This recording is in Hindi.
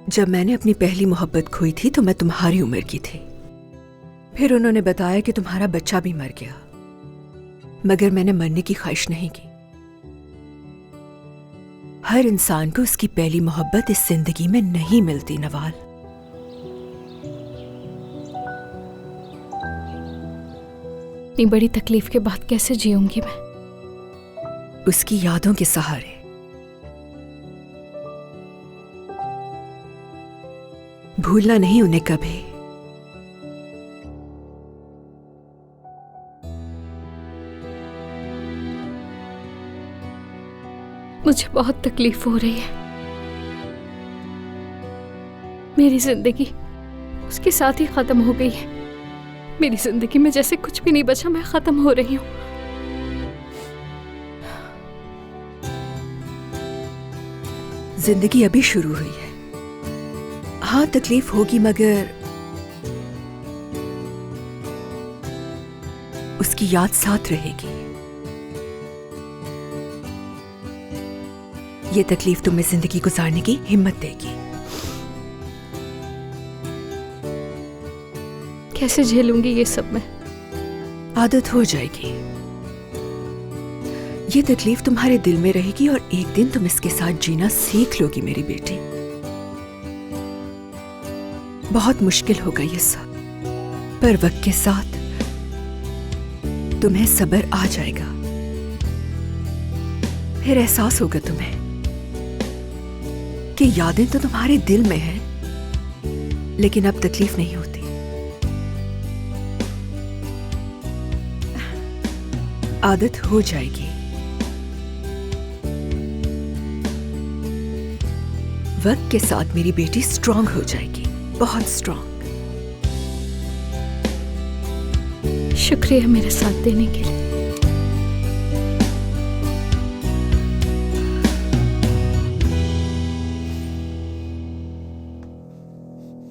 जब मैंने अपनी पहली मोहब्बत खोई थी तो मैं तुम्हारी उम्र की थी। फिर उन्होंने बताया कि तुम्हारा बच्चा भी मर गया, मगर मैंने मरने की ख्वाहिश नहीं की। हर इंसान को उसकी पहली मोहब्बत इस जिंदगी में नहीं मिलती नवाल। इतनी बड़ी तकलीफ के बाद कैसे जीऊंगी मैं? उसकी यादों के सहारे। भूलना नहीं उन्हें कभी। मुझे बहुत तकलीफ हो रही है। मेरी जिंदगी उसके साथ ही खत्म हो गई है। मेरी जिंदगी में जैसे कुछ भी नहीं बचा, मैं खत्म हो रही हूँ। जिंदगी अभी शुरू हुई है। हाँ, तकलीफ होगी, मगर उसकी याद साथ रहेगी। ये तकलीफ तुम्हें जिंदगी गुजारने की हिम्मत देगी। कैसे झेलूंगी ये सब मैं? आदत हो जाएगी। ये तकलीफ तुम्हारे दिल में रहेगी और एक दिन तुम इसके साथ जीना सीख लोगी मेरी बेटी। बहुत मुश्किल होगा ये सब, पर वक्त के साथ तुम्हें सब्र आ जाएगा। फिर एहसास होगा तुम्हें कि यादें तो तुम्हारे दिल में हैं, लेकिन अब तकलीफ नहीं होती। आदत हो जाएगी। वक्त के साथ मेरी बेटी स्ट्रांग हो जाएगी, बहुत स्ट्रांग। शुक्रिया मेरे साथ देने के लिए।